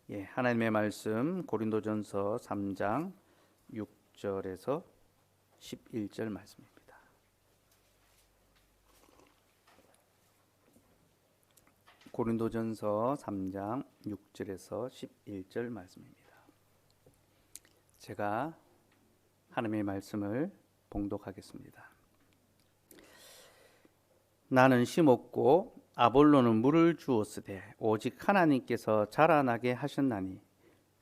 하나님의 말씀 고린도전서 3장 6절에서 11절 말씀입니다. 고린도전서 3장 6절에서 11절 말씀입니다. 제가 하나님의 말씀을 봉독하겠습니다. 나는 심었고 아볼로는 물을 주었으되 오직 하나님께서 자라나게 하셨나니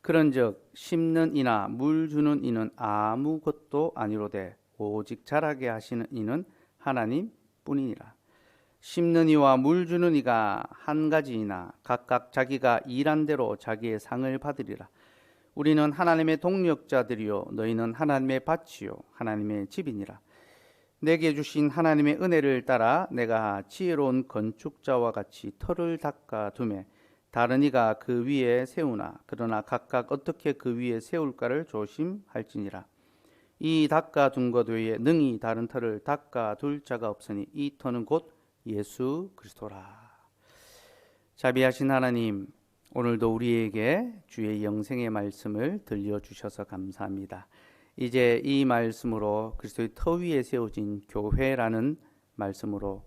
그런즉 심는 이나 물 주는 이는 아무것도 아니로되 오직 자라게 하시는 이는 하나님뿐이니라. 심는 이와 물 주는 이가 한 가지이나 각각 자기가 일한 대로 자기의 상을 받으리라. 우리는 하나님의 동력자들이요 너희는 하나님의 밭이요 하나님의 집이니라. 내게 주신 하나님의 은혜를 따라 내가 지혜로운 건축자와 같이 터를 닦아 두매 다른 이가 그 위에 세우나 그러나 각각 어떻게 그 위에 세울까를 조심할지니라. 이 닦아 둔 것 외에 능히 다른 터를 닦아 둘 자가 없으니 이 터는 곧 예수 그리스도라. 자비하신 하나님, 오늘도 우리에게 주의 영생의 말씀을 들려주셔서 감사합니다. 이제 이 말씀으로 그리스도의 터 위에 세워진 교회라는 말씀으로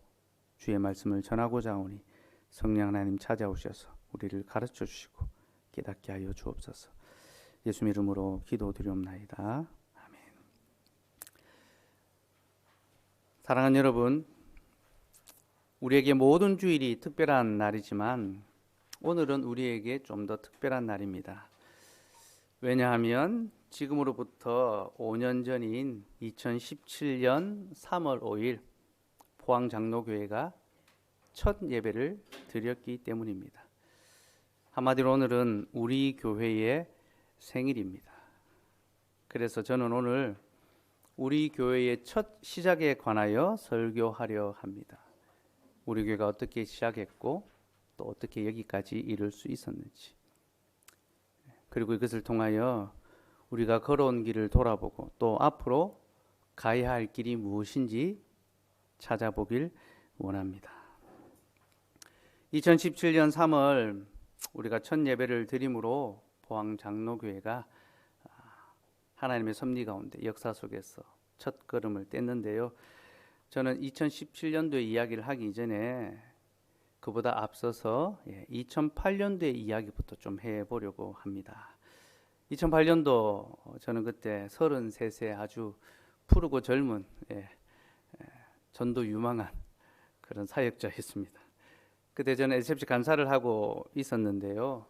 주의 말씀을 전하고자 하오니 성령 하나님 찾아오셔서 우리를 가르쳐 주시고 깨닫게 하여 주옵소서. 예수 이름으로 기도드리옵나이다. 아멘. 사랑하는 여러분, 우리에게 모든 주일이 특별한 날이지만 오늘은 우리에게 좀 더 특별한 날입니다. 왜냐하면 지금으로부터 5년 전인 2017년 3월 5일 포항장로교회가 첫 예배를 드렸기 때문입니다. 한마디로 오늘은 우리 교회의 생일입니다. 그래서 저는 오늘 우리 교회의 첫 시작에 관하여 설교하려 합니다. 우리 교회가 어떻게 시작했고 또 어떻게 여기까지 이룰 수 있었는지, 그리고 이것을 통하여 우리가 걸어온 길을 돌아보고 또 앞으로 가야 할 길이 무엇인지 찾아보길 원합니다. 2017년 3월 우리가 첫 예배를 드림으로 포항장로교회가 하나님의 섭리 가운데 역사 속에서 첫 걸음을 뗐는데요. 저는 2017년도의 이야기를 하기 이전에 그보다 앞서서 2008년도의 이야기부터 좀 해보려고 합니다. 2008년도 저는 그때 33세 아주 푸르고 젊은 전도 유망한 그런 사역자였습니다. 그때 저는 SFC 간사를 하고 있었는데요.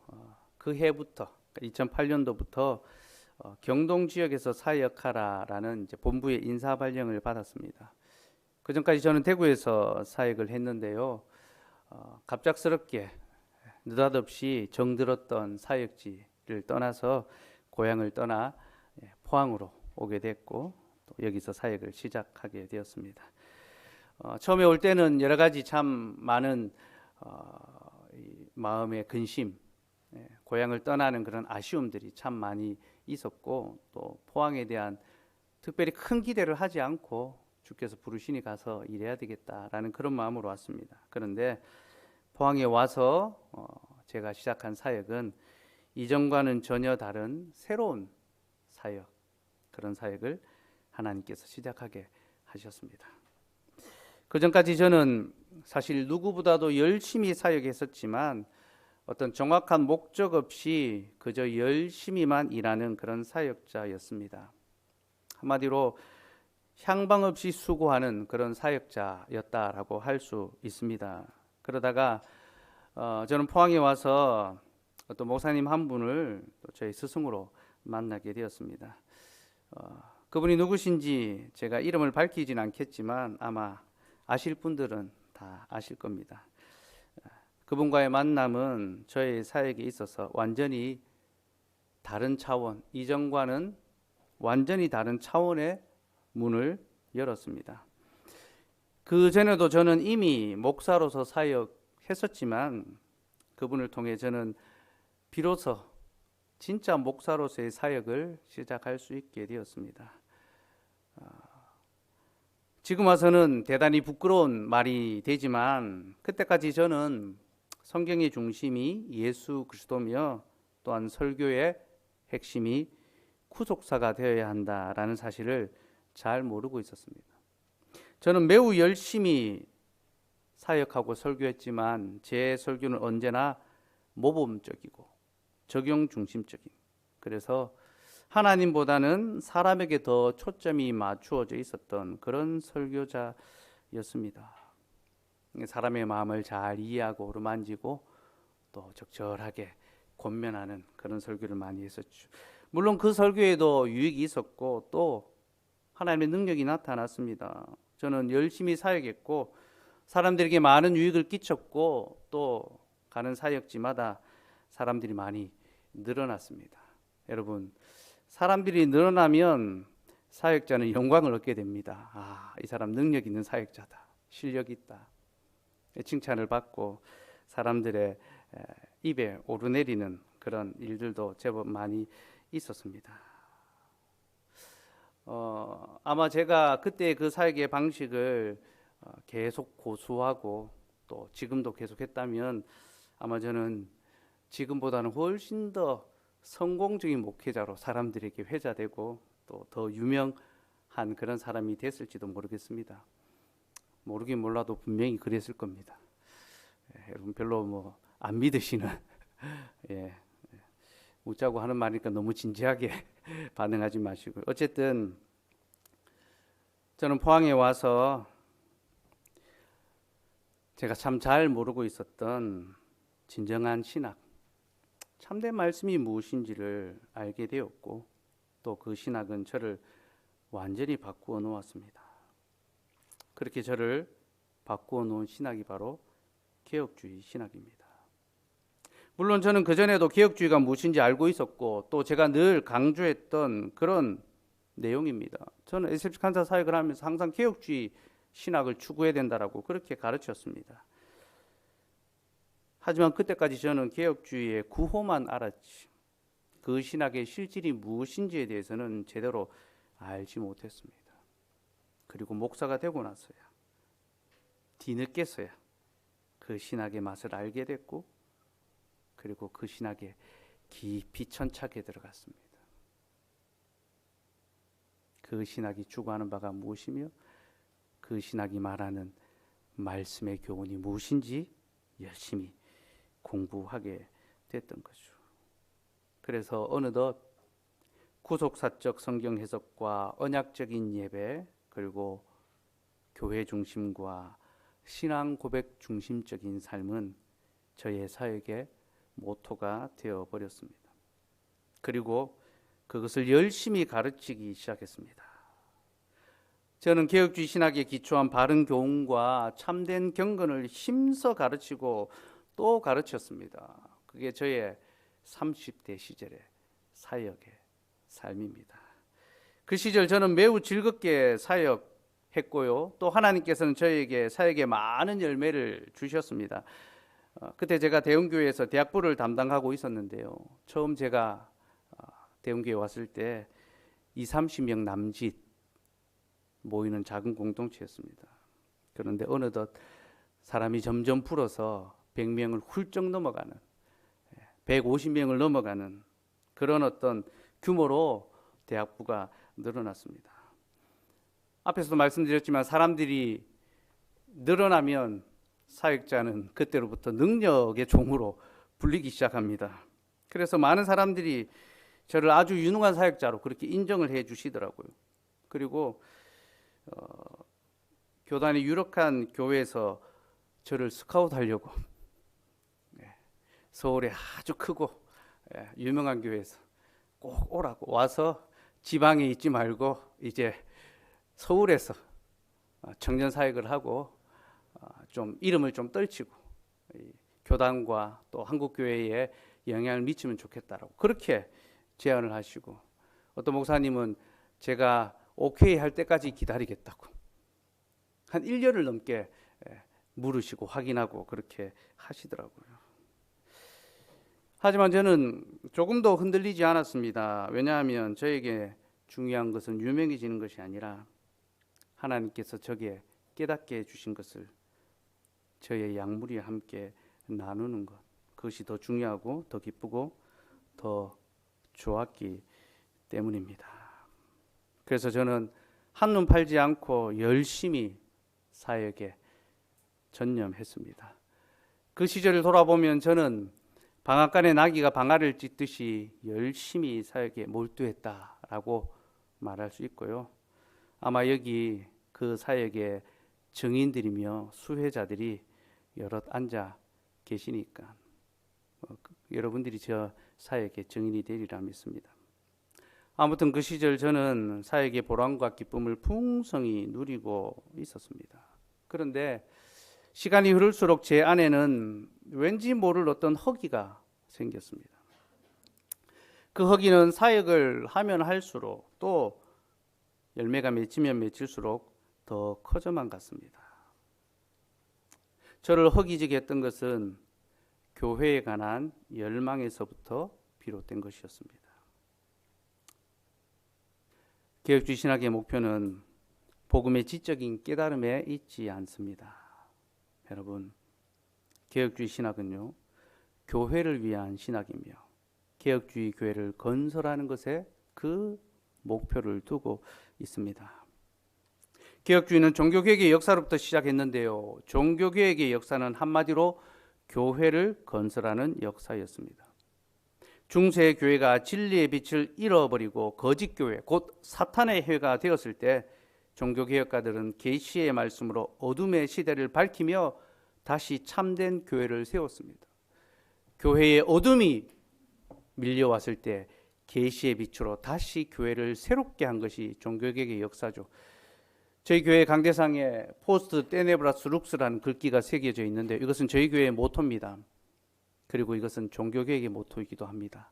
그 해부터 2008년도부터 경동 지역에서 사역하라라는 이제 본부의 인사 발령을 받았습니다. 그 전까지 저는 대구에서 사역을 했는데요. 갑작스럽게 느닷없이 정들었던 사역지를 떠나서 고향을 떠나 포항으로 오게 됐고 또 여기서 사역을 시작하게 되었습니다. 처음에 올 때는 여러 가지 참 많은 마음의 근심, 고향을 떠나는 그런 아쉬움들이 참 많이 있었고 또 포항에 대한 특별히 큰 기대를 하지 않고 주께서 부르시니 가서 일해야 되겠다라는 그런 마음으로 왔습니다. 그런데 포항에 와서 제가 시작한 사역은 이전과는 전혀 다른 새로운 사역, 그런 사역을 하나님께서 시작하게 하셨습니다. 그 전까지 저는 사실 누구보다도 열심히 사역했었지만 어떤 정확한 목적 없이 그저 열심히만 일하는 그런 사역자였습니다. 한마디로 향방 없이 수고하는 그런 사역자였다라고 할 수 있습니다. 그러다가 저는 포항에 와서 어떤 목사님 한 분을 또 저희 스승으로 만나게 되었습니다. 그분이 누구신지 제가 이름을 밝히진 않겠지만 아마 아실 분들은 다 아실 겁니다. 그분과의 만남은 저의 사역에 있어서 완전히 다른 차원, 이전과는 완전히 다른 차원의 문을 열었습니다. 그 전에도 저는 이미 목사로서 사역했었지만 그분을 통해 저는 비로소 진짜 목사로서의 사역을 시작할 수 있게 되었습니다. 지금 와서는 대단히 부끄러운 말이 되지만 그때까지 저는 성경의 중심이 예수 그리스도며 또한 설교의 핵심이 구속사가 되어야 한다라는 사실을 잘 모르고 있었습니다. 저는 매우 열심히 사역하고 설교했지만 제 설교는 언제나 모범적이고 적용 중심적인, 그래서 하나님보다는 사람에게 더 초점이 맞추어져 있었던 그런 설교자였습니다. 사람의 마음을 잘 이해하고 어루만지고 또 적절하게 권면하는 그런 설교를 많이 했었죠. 물론 그 설교에도 유익이 있었고 또 하나님의 능력이 나타났습니다. 저는 열심히 사역했고 사람들에게 많은 유익을 끼쳤고 또 가는 사역지마다 사람들이 많이 늘어났습니다. 여러분, 사람들이 늘어나면 사역자는 영광을 얻게 됩니다. 아, 이 사람 능력 있는 사역자다, 실력 있다, 칭찬을 받고 사람들의 입에 오르내리는 그런 일들도 제법 많이 있었습니다. 아마 제가 그때 그 사역의 방식을 계속 고수하고 또 지금도 계속했다면 아마 저는 지금보다는 훨씬 더 성공적인 목회자로 사람들에게 회자되고 또 더 유명한 그런 사람이 됐을지도 모르겠습니다. 모르긴 몰라도 분명히 그랬을 겁니다. 여러분 별로 안 믿으시는 웃자고 하는 말이니까 너무 진지하게 반응하지 마시고요. 어쨌든 저는 포항에 와서 제가 참 잘 모르고 있었던 진정한 신학, 참된 말씀이 무엇인지를 알게 되었고 또 그 신학은 저를 완전히 바꾸어 놓았습니다. 그렇게 저를 바꾸어 놓은 신학이 바로 개혁주의 신학입니다. 물론 저는 그전에도 개혁주의가 무엇인지 알고 있었고 또 제가 늘 강조했던 그런 내용입니다. 저는 SFC 간사 사역을 하면서 항상 개혁주의 신학을 추구해야 된다라고 그렇게 가르쳤습니다. 하지만 그때까지 저는 개혁주의의 구호만 알았지 그 신학의 실질이 무엇인지에 대해서는 제대로 알지 못했습니다. 그리고 목사가 되고 나서야 뒤늦게서야 그 신학의 맛을 알게 됐고 그리고 그 신학에 깊이 천착해 들어갔습니다. 그 신학이 추구하는 바가 무엇이며 그 신학이 말하는 말씀의 교훈이 무엇인지 열심히 공부하게 됐던 거죠. 그래서 어느덧 구속사적 성경 해석과 언약적인 예배 그리고 교회 중심과 신앙 고백 중심적인 삶은 저의 사역의 모토가 되어버렸습니다. 그리고 그것을 열심히 가르치기 시작했습니다. 저는 개혁주의 신학에 기초한 바른 교훈과 참된 경건을 힘써 가르치고 또 가르쳤습니다. 그게 저의 30대 시절의 사역의 삶입니다. 그 시절 저는 매우 즐겁게 사역했고요. 또 하나님께서는 저에게 사역에 많은 열매를 주셨습니다. 그때 제가 대흥교회에서 대학부를 담당하고 있었는데요. 처음 제가 대흥교회 왔을 때 20-30명 남짓 모이는 작은 공동체였습니다. 그런데 어느덧 사람이 점점 불어서 100명을 훌쩍 넘어가는 150명을 넘어가는 그런 어떤 규모로 대학부가 늘어났습니다. 앞에서도 말씀드렸지만 사람들이 늘어나면 사역자는 그때로부터 능력의 종으로 불리기 시작합니다. 그래서 많은 사람들이 저를 아주 유능한 사역자로 그렇게 인정을 해 주시더라고요. 그리고 교단의 유력한 교회에서 저를 스카우트하려고 서울에 아주 크고 유명한 교회에서 꼭 오라고 와서 지방에 있지 말고 이제 서울에서 청년 사역을 하고 좀 이름을 좀 떨치고 교단과 또 한국교회에 영향을 미치면 좋겠다라고 그렇게 제안을 하시고 어떤 목사님은 제가 오케이 할 때까지 기다리겠다고 한 1년을 넘게 물으시고 확인하고 그렇게 하시더라고요. 하지만 저는 조금도 흔들리지 않았습니다. 왜냐하면 저에게 중요한 것은 유명해지는 것이 아니라 하나님께서 저에게 깨닫게 해주신 것을 저의 양무리와 함께 나누는 것, 그것이 더 중요하고 더 기쁘고 더 좋았기 때문입니다. 그래서 저는 한눈 팔지 않고 열심히 사역에 전념했습니다. 그 시절을 돌아보면 저는 방앗간에 나귀가 방아를 찢듯이 열심히 사역에 몰두했다라고 말할 수 있고요. 아마 여기 그 사역의 증인들이며 수혜자들이 여럿 앉아 계시니까 여러분들이 저 사역의 증인이 되리라 믿습니다. 아무튼 그 시절 저는 사역의 보람과 기쁨을 풍성히 누리고 있었습니다. 그런데 시간이 흐를수록 제 안에는 왠지 모를 어떤 허기가 생겼습니다. 그 허기는 사역을 하면 할수록 또 열매가 맺히면 맺힐수록 더 커져만 갔습니다. 저를 허기지게 했던 것은 교회에 관한 열망에서부터 비롯된 것이었습니다. 개혁주의 신학의 목표는 복음의 지적인 깨달음에 있지 않습니다. 여러분, 개혁주의 신학은요, 교회를 위한 신학이며 개혁주의 교회를 건설하는 것에 그 목표를 두고 있습니다. 개혁주의는 종교개혁의 역사로부터 시작했는데요. 종교개혁의 역사는 한마디로 교회를 건설하는 역사였습니다. 중세 교회가 진리의 빛을 잃어버리고 거짓 교회, 곧 사탄의 해가 되었을 때 종교개혁가들은 계시의 말씀으로 어둠의 시대를 밝히며 다시 참된 교회를 세웠습니다. 교회의 어둠이 밀려왔을 때 계시의 빛으로 다시 교회를 새롭게 한 것이 종교개혁의 역사죠. 저희 교회 강대상에 포스트 테네브라스 룩스라는 글귀가 새겨져 있는데 이것은 저희 교회의 모토입니다. 그리고 이것은 종교개혁의 모토이기도 합니다.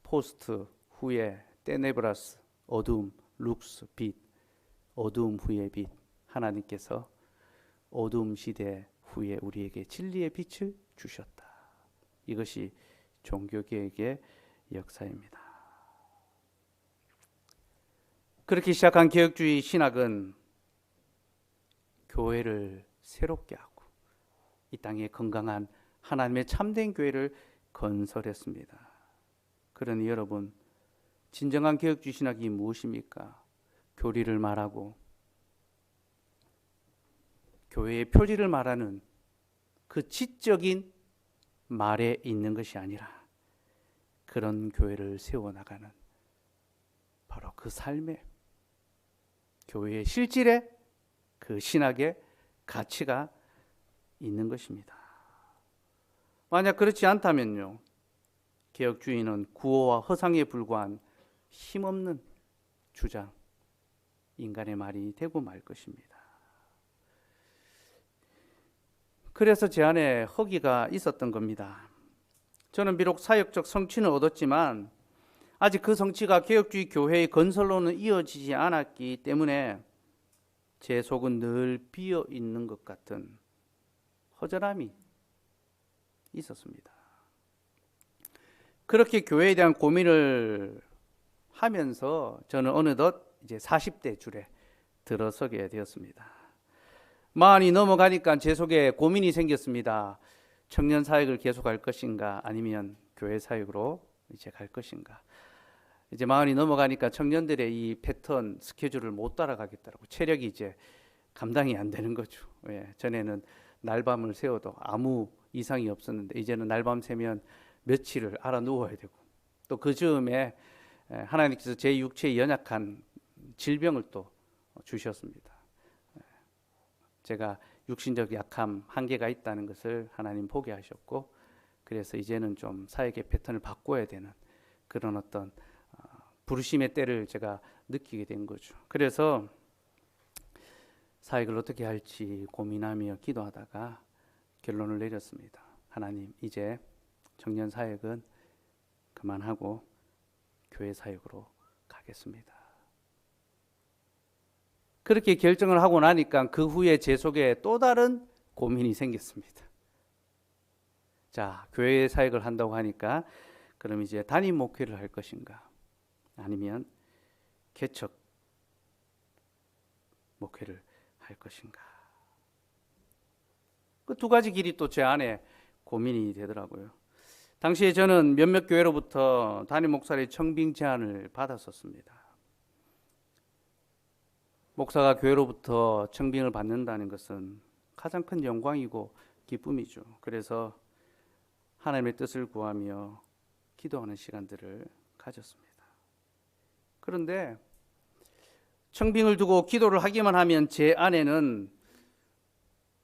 포스트 후에 테네브라스 어둠, 룩스 빛, 어둠 후에 빛. 하나님께서 어둠 시대 후에 우리에게 진리의 빛을 주셨다. 이것이 종교개혁의 역사입니다. 그렇게 시작한 개혁주의 신학은 교회를 새롭게 하고 이 땅에 건강한 하나님의 참된 교회를 건설했습니다. 그러니 여러분, 진정한 개혁주의 신학이 무엇입니까? 교리를 말하고 교회의 표지를 말하는 그 지적인 말에 있는 것이 아니라 그런 교회를 세워나가는 바로 그 삶의 교회의 실질의 그 신학의 가치가 있는 것입니다. 만약 그렇지 않다면요, 개혁주의는 구호와 허상에 불과한 힘없는 주장, 인간의 말이 되고 말 것입니다. 그래서 제 안에 허기가 있었던 겁니다. 저는 비록 사역적 성취는 얻었지만 아직 그 성취가 개혁주의 교회의 건설로는 이어지지 않았기 때문에 제 속은 늘 비어 있는 것 같은 허전함이 있었습니다. 그렇게 교회에 대한 고민을 하면서 저는 어느덧 이제 40대 줄에 들어서게 되었습니다. 마흔이 넘어가니까 제 속에 고민이 생겼습니다. 청년 사역을 계속할 것인가 아니면 교회 사역으로 이제 갈 것인가. 이제 마흔이 넘어가니까 청년들의 이 패턴 스케줄을 못 따라가겠더라고. 체력이 이제 감당이 안 되는 거죠. 예, 전에는 날밤을 새워도 아무 이상이 없었는데 이제는 날밤 새면 며칠을 알아 누워야 되고 또 그 즈음에 하나님께서 제 육체에 연약한 질병을 또 주셨습니다. 제가 육신적 약함 한계가 있다는 것을 하나님 보게 하셨고 그래서 이제는 좀 사역의 패턴을 바꿔야 되는 그런 어떤 부르심의 때를 제가 느끼게 된 거죠. 그래서 사역을 어떻게 할지 고민하며 기도하다가 결론을 내렸습니다. 하나님, 이제 청년 사역은 그만하고 교회 사역으로 가겠습니다. 그렇게 결정을 하고 나니까 그 후에 제 속에 또 다른 고민이 생겼습니다. 자, 교회 사역을 한다고 하니까 그럼 이제 담임 목회를 할 것인가 아니면 개척 목회를 할 것인가. 그 두 가지 길이 또 제 안에 고민이 되더라고요. 당시에 저는 몇몇 교회로부터 담임 목사의 청빙 제안을 받았었습니다. 목사가 교회로부터 청빙을 받는다는 것은 가장 큰 영광이고 기쁨이죠. 그래서 하나님의 뜻을 구하며 기도하는 시간들을 가졌습니다. 그런데 청빙을 두고 기도를 하기만 하면 제 안에는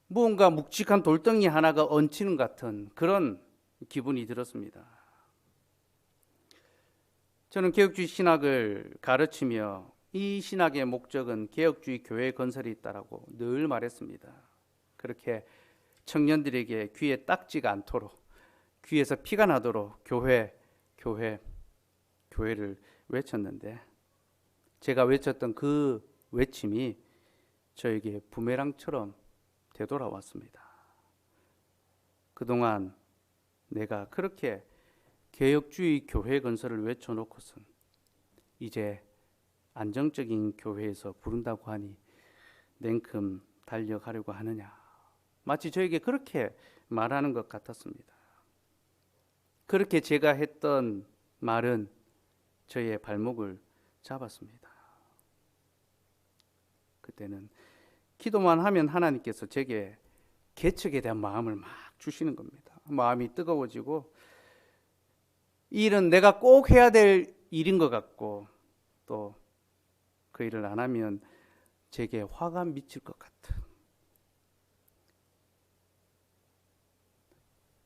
무언가 묵직한 돌덩이 하나가 얹히는 같은 그런 기분이 들었습니다. 저는 개혁주의 신학을 가르치며 이 신학의 목적은 개혁주의 교회 건설이 있다라고 늘 말했습니다. 그렇게 청년들에게 귀에 딱지가 않도록, 귀에서 피가 나도록 교회를 외쳤는데, 제가 외쳤던 그 외침이 저에게 부메랑처럼 되돌아왔습니다. 그동안 내가 그렇게 개혁주의 교회 건설을 외쳐놓고선 이제 안정적인 교회에서 부른다고 하니 냉큼 달려가려고 하느냐, 마치 저에게 그렇게 말하는 것 같았습니다. 그렇게 제가 했던 말은 저의 발목을 잡았습니다. 그때는 기도만 하면 하나님께서 제게 개척에 대한 마음을 막 주시는 겁니다. 마음이 뜨거워지고, 이 일은 내가 꼭 해야 될 일인 것 같고, 또 그 일을 안 하면 제게 화가 미칠 것 같은,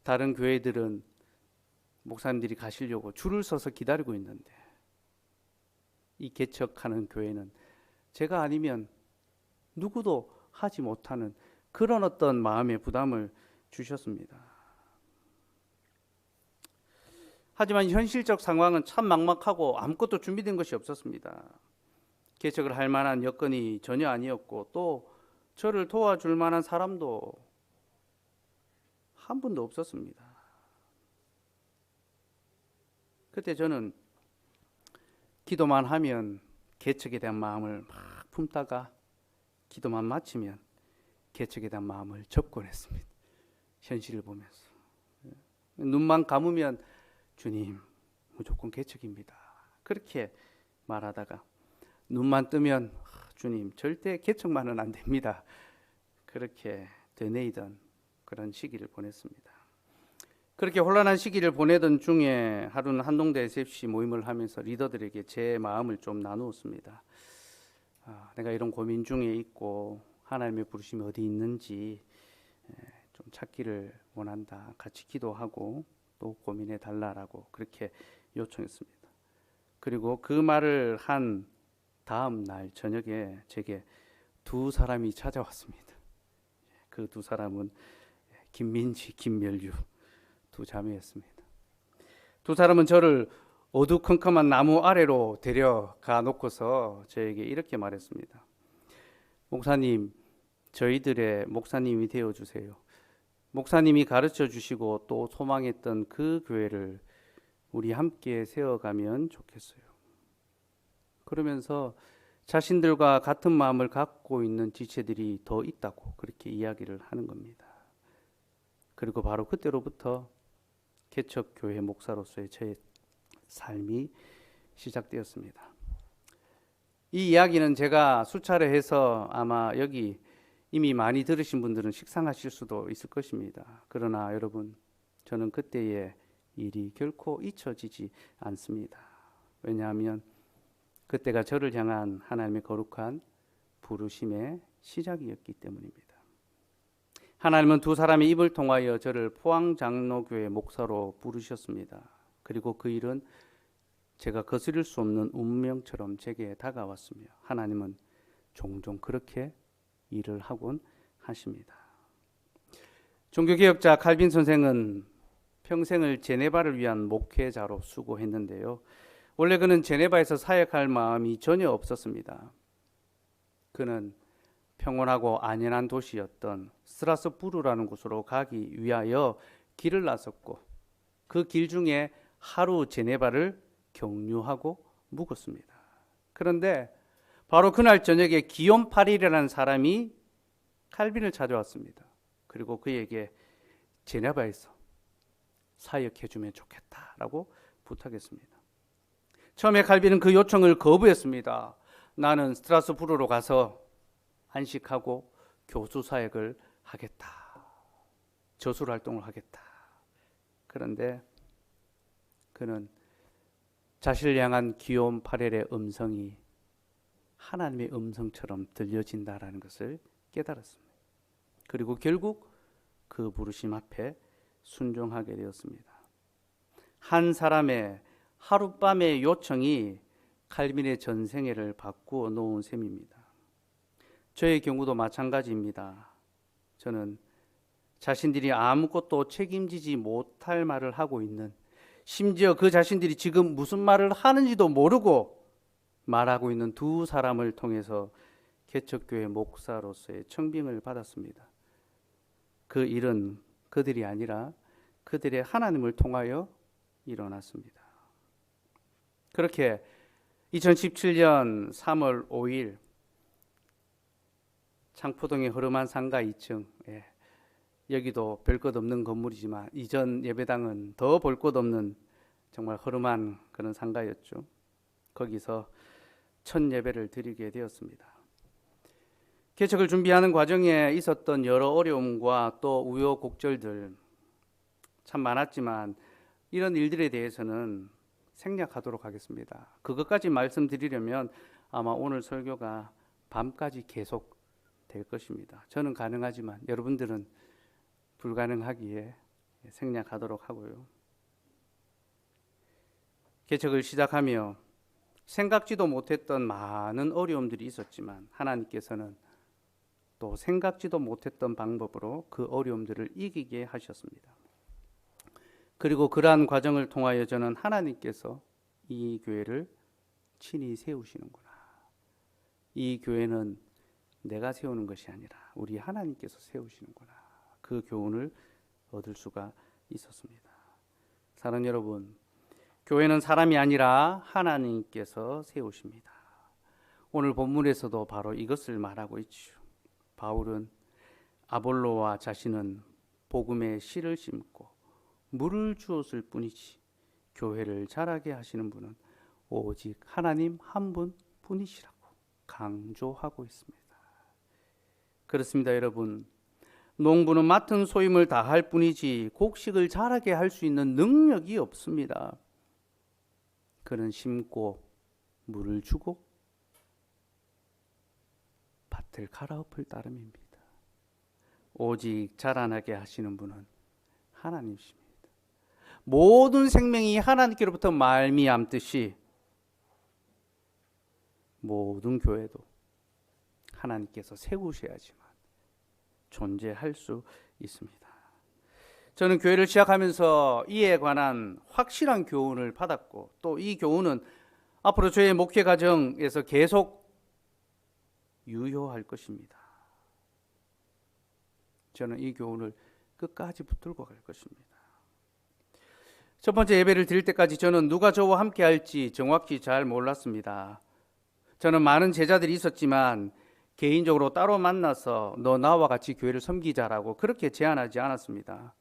다른 교회들은 목사님들이 가시려고 줄을 서서 기다리고 있는데 이 개척하는 교회는 제가 아니면 누구도 하지 못하는 그런 어떤 마음의 부담을 주셨습니다. 하지만 현실적 상황은 참 막막하고 아무것도 준비된 것이 없었습니다. 개척을 할 만한 여건이 전혀 아니었고, 또 저를 도와줄 만한 사람도 한 분도 없었습니다. 그때 저는 기도만 하면 개척에 대한 마음을 막 품다가 기도만 마치면 개척에 대한 마음을 접곤 했습니다. 현실을 보면서 눈만 감으면 주님 무조건 개척입니다, 그렇게 말하다가 눈만 뜨면 주님 절대 개척만은 안 됩니다, 그렇게 되뇌이던 그런 시기를 보냈습니다. 그렇게 혼란한 시기를 보내던 중에 하루는 한동대 SFC 모임을 하면서 리더들에게 제 마음을 좀 나누었습니다. 내가 이런 고민 중에 있고 하나님의 부르심이 어디 있는지 좀 찾기를 원한다, 같이 기도하고 또 고민해 달라라고 그렇게 요청했습니다. 그리고 그 말을 한 다음 날 저녁에 제게 두 사람이 찾아왔습니다. 그 두 사람은 김민지, 김멸유 두 자매였습니다. 두 사람은 저를 어두컴컴한 나무 아래로 데려가 놓고서 저에게 이렇게 말했습니다. 목사님, 저희들의 목사님이 되어주세요. 목사님이 가르쳐 주시고 또 소망했던 그 교회를 우리 함께 세워가면 좋겠어요. 그러면서 자신들과 같은 마음을 갖고 있는 지체들이 더 있다고 그렇게 이야기를 하는 겁니다. 그리고 바로 그때로부터 개척교회 목사로서의 제 삶이 시작되었습니다. 이 이야기는 제가 수차례 해서 아마 여기 이미 많이 들으신 분들은 식상하실 수도 있을 것입니다. 그러나 여러분, 저는 그때의 일이 결코 잊혀지지 않습니다. 왜냐하면 그때가 저를 향한 하나님의 거룩한 부르심의 시작이었기 때문입니다. 하나님은 두 사람의 입을 통하여 저를 포항장로교회 목사로 부르셨습니다. 그리고 그 일은 제가 거스릴 수 없는 운명처럼 제게 다가왔으며 하나님은 종종 그렇게 일을 하곤 하십니다. 종교개혁자 칼빈 선생은 평생을 제네바를 위한 목회자로 수고했는데요. 원래 그는 제네바에서 사역할 마음이 전혀 없었습니다. 그는 평온하고 안연한 도시였던 스트라스부르라는 곳으로 가기 위하여 길을 나섰고 그 길 중에 하루 제네바를 경유하고 묵었습니다. 그런데 바로 그날 저녁에 기욤 파릴이라는 사람이 칼빈을 찾아왔습니다. 그리고 그에게 제네바에서 사역해주면 좋겠다라고 부탁했습니다. 처음에 칼빈은 그 요청을 거부했습니다. 나는 스트라스부르로 가서 안식하고 교수 사역을 하겠다. 저술 활동을 하겠다. 그런데 그는 자신을 향한 기욤 파렐의 음성이 하나님의 음성처럼 들려진다라는 것을 깨달았습니다. 그리고 결국 그 부르심 앞에 순종하게 되었습니다. 한 사람의 하룻밤의 요청이 칼빈의 전생애를 바꾸어 놓은 셈입니다. 저의 경우도 마찬가지입니다. 저는 자신들이 아무것도 책임지지 못할 말을 하고 있는, 심지어 그 자신들이 지금 무슨 말을 하는지도 모르고 말하고 있는 두 사람을 통해서 개척교회 목사로서의 청빙을 받았습니다. 그 일은 그들이 아니라 그들의 하나님을 통하여 일어났습니다. 그렇게 2017년 3월 5일 창포동의 허름한 상가 2층, 여기도 별 것 없는 건물이지만 이전 예배당은 더 볼 것 없는 정말 허름한 그런 상가였죠. 거기서 첫 예배를 드리게 되었습니다. 개척을 준비하는 과정에 있었던 여러 어려움과 또 우여곡절들 참 많았지만 이런 일들에 대해서는 생략하도록 하겠습니다. 그것까지 말씀드리려면 아마 오늘 설교가 밤까지 계속 될 것입니다. 저는 가능하지만 여러분들은 불가능하기에 생략하도록 하고요. 개척을 시작하며 생각지도 못했던 많은 어려움들이 있었지만 하나님께서는 또 생각지도 못했던 방법으로 그 어려움들을 이기게 하셨습니다. 그리고 그러한 과정을 통하여 저는 하나님께서 이 교회를 친히 세우시는구나. 이 교회는 내가 세우는 것이 아니라 우리 하나님께서 세우시는구나. 그 교훈을 얻을 수가 있었습니다. 사랑하는 여러분, 교회는 사람이 아니라 하나님께서 세우십니다. 오늘 본문에서도 바로 이것을 말하고 있죠. 바울은 아볼로와 자신은 복음의 씨를 심고 물을 주었을 뿐이지 교회를 자라게 하시는 분은 오직 하나님 한 분뿐이시라고 강조하고 있습니다. 그렇습니다, 여러분. 농부는 맡은 소임을 다할 뿐이지 곡식을 자라게 할 수 있는 능력이 없습니다. 그는 심고 물을 주고 밭을 갈아엎을 따름입니다. 오직 자라나게 하시는 분은 하나님이십니다. 모든 생명이 하나님께로부터 말미암듯이 모든 교회도 하나님께서 세우셔야지만 존재할 수 있습니다. 저는 교회를 시작하면서 이에 관한 확실한 교훈을 받았고 또 이 교훈은 앞으로 저의 목회 과정에서 계속 유효할 것입니다. 저는 이 교훈을 끝까지 붙들고 갈 것입니다. 첫 번째 예배를 드릴 때까지 저는 누가 저와 함께 할지 정확히 잘 몰랐습니다. 저는 많은 제자들이 있었지만 개인적으로 따로 만나서 너 나와 같이 교회를 섬기자라고 그렇게 제안하지 않았습니다.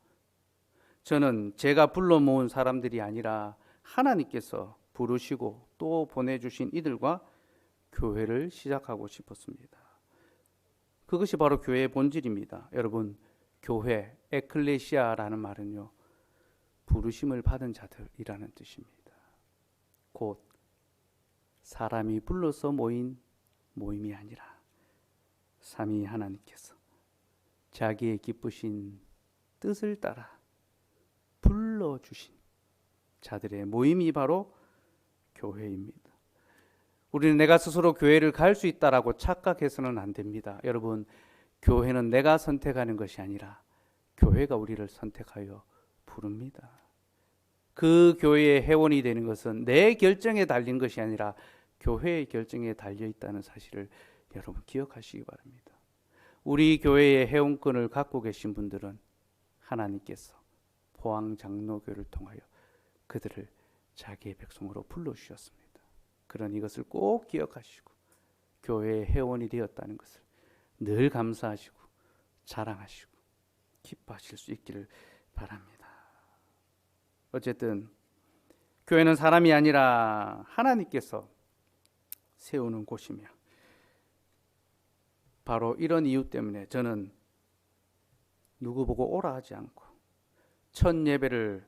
저는 제가 불러 모은 사람들이 아니라 하나님께서 부르시고 또 보내주신 이들과 교회를 시작하고 싶었습니다. 그것이 바로 교회의 본질입니다. 여러분, 교회, 에클레시아라는 말은요, 부르심을 받은 자들이라는 뜻입니다. 곧 사람이 불러서 모인 모임이 아니라 삼위 하나님께서 자기의 기쁘신 뜻을 따라 불러주신 자들의 모임이 바로 교회입니다. 우리는 내가 스스로 교회를 갈 수 있다라고 착각해서는 안 됩니다. 여러분, 교회는 내가 선택하는 것이 아니라 교회가 우리를 선택하여 부릅니다. 그 교회의 회원이 되는 것은 내 결정에 달린 것이 아니라 교회의 결정에 달려 있다는 사실을 여러분 기억하시기 바랍니다. 우리 교회의 회원권을 갖고 계신 분들은 하나님께서 포항장로교를 통하여 그들을 자기의 백성으로 불러주셨습니다. 그런 이것을 꼭 기억하시고 교회의 회원이 되었다는 것을 늘 감사하시고 자랑하시고 기뻐하실 수 있기를 바랍니다. 어쨌든 교회는 사람이 아니라 하나님께서 세우는 곳이며, 바로 이런 이유 때문에 저는 누구 보고 오라 하지 않고 첫 예배를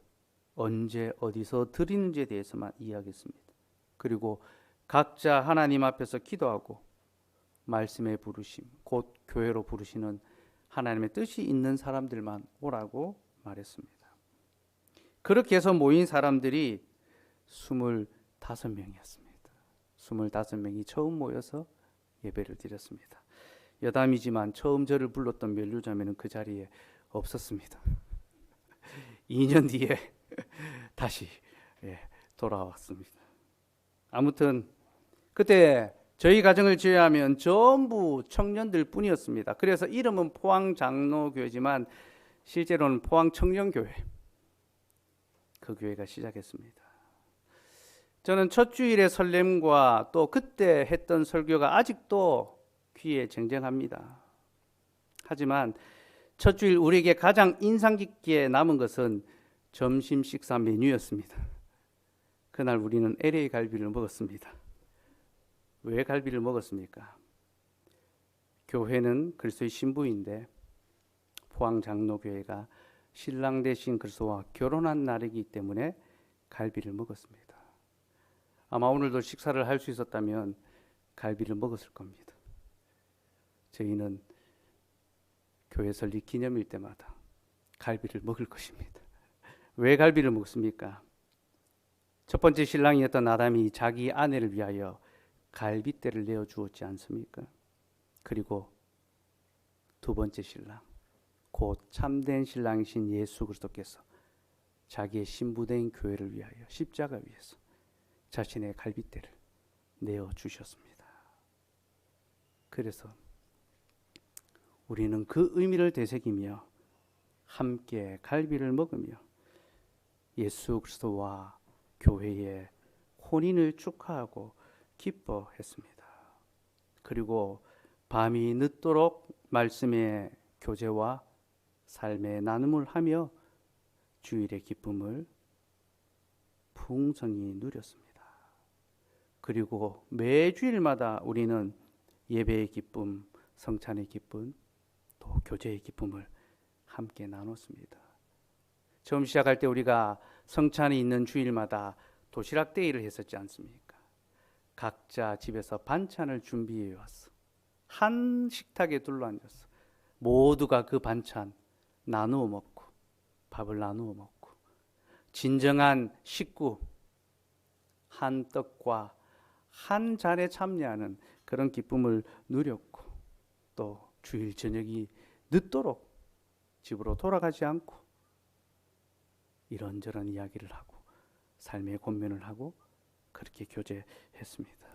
언제 어디서 드리는지에 대해서만 이야기했습니다. 그리고 각자 하나님 앞에서 기도하고 말씀에 부르심, 곧 교회로 부르시는 하나님의 뜻이 있는 사람들만 오라고 말했습니다. 그렇게 해서 모인 사람들이 25명이었습니다. 25명이 처음 모여서 예배를 드렸습니다. 여담이지만 처음 저를 불렀던 멜류자매는 그 자리에 없었습니다. 2년 뒤에 다시 돌아왔습니다. 아무튼 그때 저희 가정을 제외하면 전부 청년들 뿐이었습니다. 그래서 이름은 포항장로교회지만 실제로는 포항청년교회, 그 교회가 시작했습니다. 저는 첫 주일의 설렘과 또 그때 했던 설교가 아직도 귀에 쟁쟁합니다. 하지만 첫 주일 우리에게 가장 인상 깊게 남은 것은 점심 식사 메뉴였습니다. 그날 우리는 LA 갈비를 먹었습니다. 왜 갈비를 먹었습니까? 교회는 그리스도의 신부인데 포항장로교회가 신랑 되신 그리스도와 결혼한 날이기 때문에 갈비를 먹었습니다. 아마 오늘도 식사를 할 수 있었다면 갈비를 먹었을 겁니다. 저희는 교회 설립 기념일 때마다 갈비를 먹을 것입니다. 왜 갈비를 먹습니까? 첫 번째 신랑이었던 아담이 자기 아내를 위하여 갈빗대를 내어 주었지 않습니까? 그리고 두 번째 신랑, 곧 참된 신랑이신 예수 그리스도께서 자기의 신부된 교회를 위하여 십자가 위에서 자신의 갈빗대를 내어 주셨습니다. 그래서 우리는 그 의미를 되새기며 함께 갈비를 먹으며 예수 그리스도와 교회의 혼인을 축하하고 기뻐했습니다. 그리고 밤이 늦도록 말씀의 교제와 삶의 나눔을 하며 주일의 기쁨을 풍성히 누렸습니다. 그리고 매주일마다 우리는 예배의 기쁨, 성찬의 기쁨, 또 교제의 기쁨을 함께 나눴습니다. 처음 시작할 때 우리가 성찬이 있는 주일마다 도시락 데이를 했었지 않습니까? 각자 집에서 반찬을 준비해 왔어. 한 식탁에 둘러앉았어. 모두가 그 반찬 나누어 먹고 밥을 나누어 먹고 진정한 식구 한 떡과 한 잔에 참여하는 그런 기쁨을 누렸고, 또 주일 저녁이 늦도록 집으로 돌아가지 않고 이런저런 이야기를 하고 삶의 권면을 하고 그렇게 교제했습니다.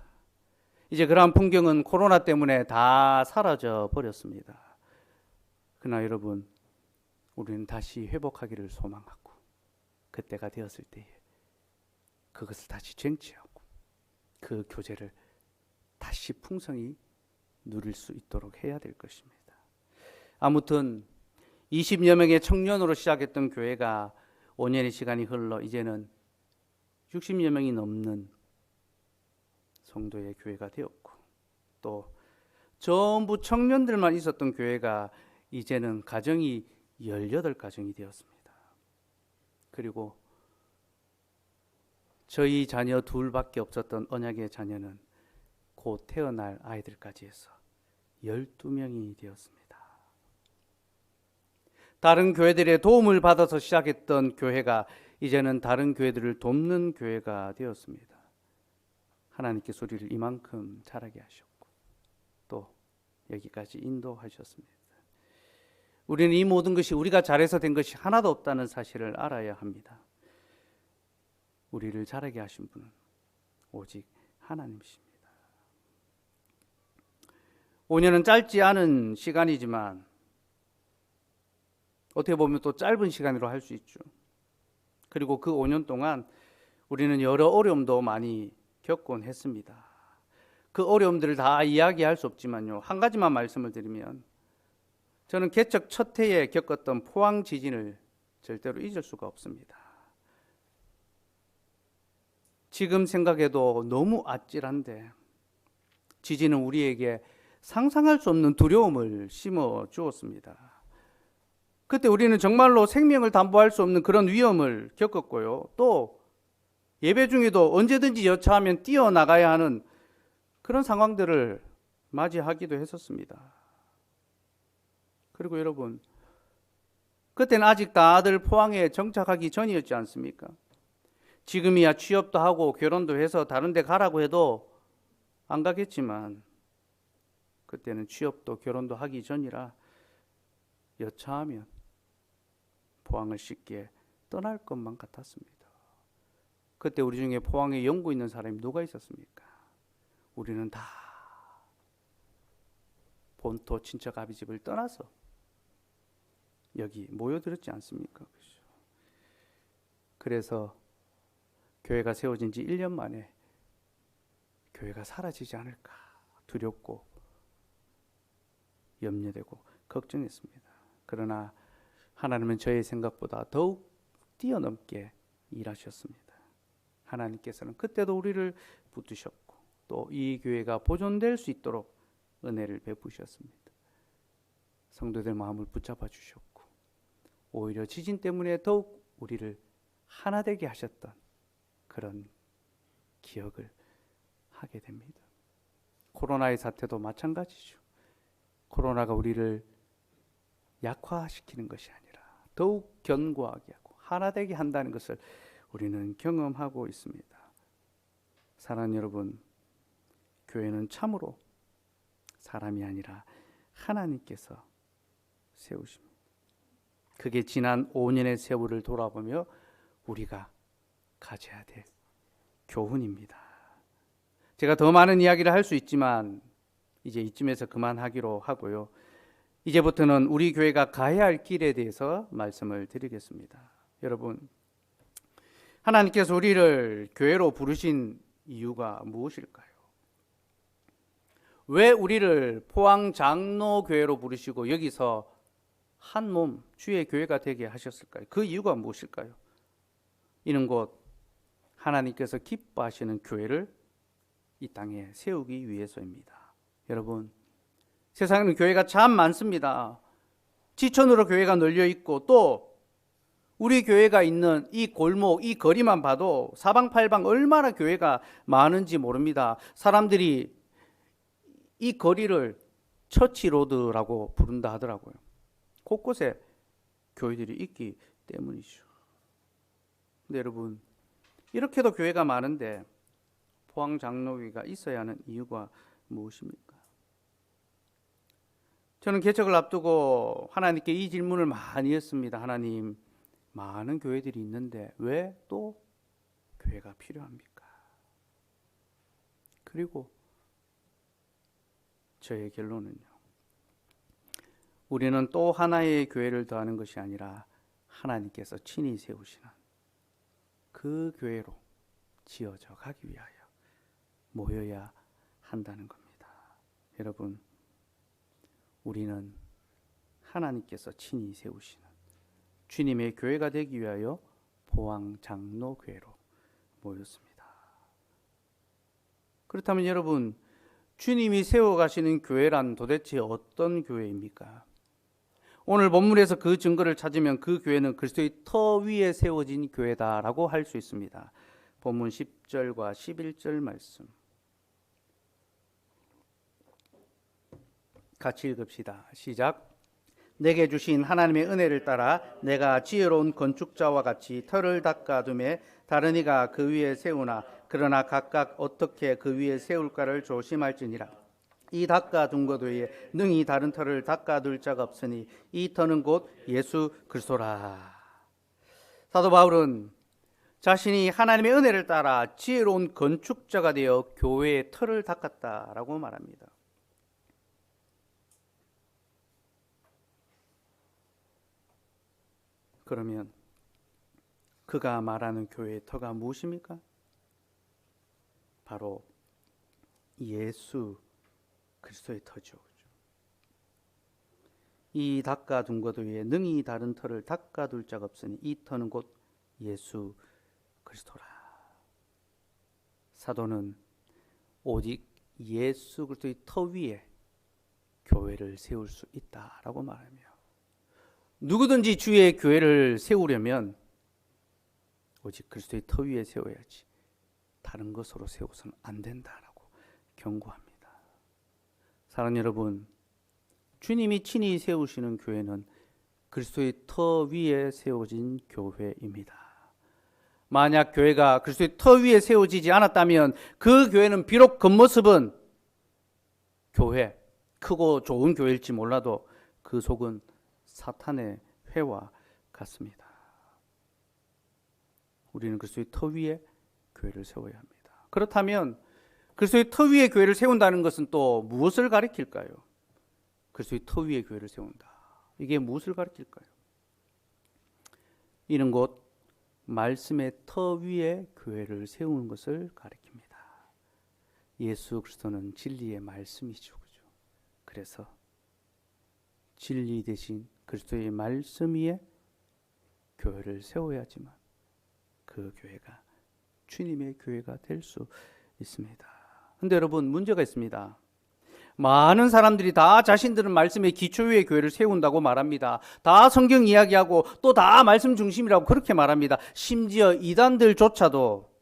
이제 그러한 풍경은 코로나 때문에 다 사라져 버렸습니다. 그러나 여러분, 우리는 다시 회복하기를 소망하고 그때가 되었을 때에 그것을 다시 쟁취하고 그 교제를 다시 풍성히 누릴 수 있도록 해야 될 것입니다. 아무튼 20여 명의 청년으로 시작했던 교회가 5년의 시간이 흘러 이제는 60여 명이 넘는 성도의 교회가 되었고, 또 전부 청년들만 있었던 교회가 이제는 가정이 18가정이 되었습니다. 그리고 저희 자녀 둘밖에 없었던 언약의 자녀는 곧 태어날 아이들까지 해서 12명이 되었습니다. 다른 교회들의 도움을 받아서 시작했던 교회가 이제는 다른 교회들을 돕는 교회가 되었습니다. 하나님께서 우리를 이만큼 자라게 하셨고 또 여기까지 인도하셨습니다. 우리는 이 모든 것이 우리가 잘해서 된 것이 하나도 없다는 사실을 알아야 합니다. 우리를 자라게 하신 분은 오직 하나님이십니다. 5년은 짧지 않은 시간이지만 어떻게 보면 또 짧은 시간으로 할 수 있죠. 그리고 그 5년 동안 우리는 여러 어려움도 많이 겪곤 했습니다. 그 어려움들을 다 이야기할 수 없지만요, 한 가지만 말씀을 드리면 저는 개척 첫 해에 겪었던 포항 지진을 절대로 잊을 수가 없습니다. 지금 생각해도 너무 아찔한데 지진은 우리에게 상상할 수 없는 두려움을 심어 주었습니다. 그때 우리는 정말로 생명을 담보할 수 없는 그런 위험을 겪었고요. 또 예배 중에도 언제든지 여차하면 뛰어나가야 하는 그런 상황들을 맞이하기도 했었습니다. 그리고 여러분, 그때는 아직 다들 포항에 정착하기 전이었지 않습니까? 지금이야 취업도 하고 결혼도 해서 다른 데 가라고 해도 안 가겠지만 그때는 취업도 결혼도 하기 전이라 여차하면 포항을 쉽게 떠날 것만 같았습니다. 그때 우리 중에 포항에 연구 있는 사람이 누가 있었습니까? 우리는 다 본토 친척 아비 집을 떠나서 여기 모여들었지 않습니까? 그래서 교회가 세워진 지 1년 만에 교회가 사라지지 않을까 두렵고 염려되고 걱정했습니다. 그러나 하나님은 저의 생각보다 더욱 뛰어넘게 일하셨습니다. 하나님께서는 그때도 우리를 붙드셨고 또 이 교회가 보존될 수 있도록 은혜를 베푸셨습니다. 성도들 마음을 붙잡아 주셨고 오히려 지진 때문에 더욱 우리를 하나 되게 하셨던 그런 기억을 하게 됩니다. 코로나의 사태도 마찬가지죠. 코로나가 우리를 약화시키는 것이 아니라 더욱 견고하게 하고 하나 되게 한다는 것을 우리는 경험하고 있습니다. 사랑하는 여러분, 교회는 참으로 사람이 아니라 하나님께서 세우십니다. 그게 지난 5년의 세월을 돌아보며 우리가 가져야 될 교훈입니다. 제가 더 많은 이야기를 할 수 있지만 이제 이쯤에서 그만하기로 하고요. 이제부터는 우리 교회가 가야 할 길에 대해서 말씀을 드리겠습니다. 여러분, 하나님께서 우리를 교회로 부르신 이유가 무엇일까요? 왜 우리를 포항 장로교회로 부르시고 여기서 한 몸 주의 교회가 되게 하셨을까요? 그 이유가 무엇일까요? 이는 곧 하나님께서 기뻐하시는 교회를 이 땅에 세우기 위해서입니다. 여러분, 세상에는 교회가 참 많습니다. 지천으로 교회가 널려 있고 또 우리 교회가 있는 이 골목, 이 거리만 봐도 사방팔방 얼마나 교회가 많은지 모릅니다. 사람들이 이 거리를 처치로드라고 부른다 하더라고요. 곳곳에 교회들이 있기 때문이죠. 근데 여러분, 이렇게도 교회가 많은데 포항 장로교회가 있어야 하는 이유가 무엇입니까? 저는 개척을 앞두고 하나님께 이 질문을 많이 했습니다. 하나님, 많은 교회들이 있는데 왜 또 교회가 필요합니까? 그리고 저의 결론은요, 우리는 또 하나의 교회를 더하는 것이 아니라 하나님께서 친히 세우시는 그 교회로 지어져 가기 위하여 모여야 한다는 겁니다. 여러분, 우리는 하나님께서 친히 세우시는 주님의 교회가 되기 위하여 포항 장로교회로 모였습니다. 그렇다면 여러분, 주님이 세워가시는 교회란 도대체 어떤 교회입니까? 오늘 본문에서 그 증거를 찾으면 그 교회는 그리스도의 터 위에 세워진 교회다라고 할 수 있습니다. 본문 10절과 11절 말씀 같이 읽읍시다. 시작. 내게 주신 하나님의 은혜를 따라 내가 지혜로운 건축자와 같이 터를 닦아두매 다른 이가 그 위에 세우나 그러나 각각 어떻게 그 위에 세울까를 조심할지니라. 이 닦아둔 것 외에 능히 다른 터를 닦아둘 자가 없으니 이 터는 곧 예수 그리스도라. 사도 바울은 자신이 하나님의 은혜를 따라 지혜로운 건축자가 되어 교회의 터를 닦았다라고 말합니다. 그러면 그가 말하는 교회의 터가 무엇입니까? 바로 예수 그리스도의 터죠. 이 닦아둔 것 외에 능히 다른 터를 닦아둘 자가 없으니 이 터는 곧 예수 그리스도라. 사도는 오직 예수 그리스도의 터 위에 교회를 세울 수 있다라고 말하며, 누구든지 주의 교회를 세우려면 오직 그리스도의 터 위에 세워야지 다른 것으로 세워서는 안 된다라고 경고합니다. 사랑하는 여러분, 주님이 친히 세우시는 교회는 그리스도의 터 위에 세워진 교회입니다. 만약 교회가 그리스도의 터 위에 세워지지 않았다면 그 교회는 비록 겉모습은 교회, 크고 좋은 교회일지 몰라도 그 속은 사탄의 회와 같습니다. 우리는 그리스도의 터 위에 교회를 세워야 합니다. 그렇다면 그리스도의 터 위에 교회를 세운다는 것은 또 무엇을 가리킬까요? 그리스도의 터 위에 교회를 세운다. 이게 무엇을 가리킬까요? 이는 곧 말씀의 터 위에 교회를 세우는 것을 가리킵니다. 예수 그리스도는 진리의 말씀이죠. 그래서 진리 대신 그리스도의 말씀 위에 교회를 세워야지만 그 교회가 주님의 교회가 될 수 있습니다. 그런데 여러분, 문제가 있습니다. 많은 사람들이 다 자신들은 말씀의 기초 위에 교회를 세운다고 말합니다. 다 성경 이야기하고 또 다 말씀 중심이라고 그렇게 말합니다. 심지어 이단들조차도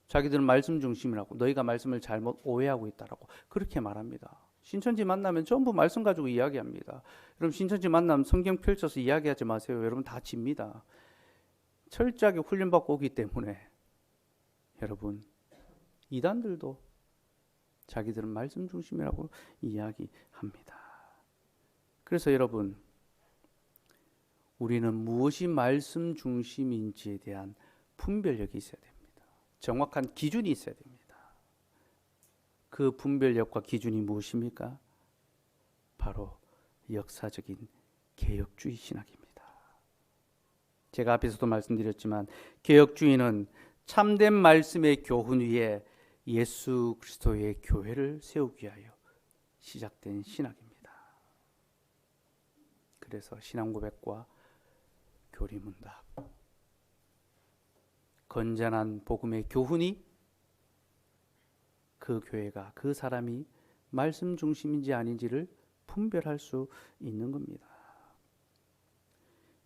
자기들은 말씀 중심이라고, 너희가 말씀을 잘못 오해하고 있다라고 그렇게 말합니다. 신천지 만나면 전부 말씀 가지고 이야기합니다. 여러분, 신천지 만나면 성경 펼쳐서 이야기하지 마세요. 여러분 다 집니다. 철저하게 훈련받고 오기 때문에 여러분, 이단들도 자기들은 말씀 중심이라고 이야기합니다. 그래서 여러분, 우리는 무엇이 말씀 중심인지에 대한 분별력이 있어야 됩니다. 정확한 기준이 있어야 됩니다. 그 분별력과 기준이 무엇입니까? 바로 역사적인 개혁주의 신학입니다. 제가 앞에서도 말씀드렸지만 개혁주의는 참된 말씀의 교훈 위에 예수 그리스도의 교회를 세우기 위하여 시작된 신학입니다. 그래서 신앙고백과 교리문답, 건전한 복음의 교훈이 그 교회가, 그 사람이 말씀 중심인지 아닌지를 분별할 수 있는 겁니다.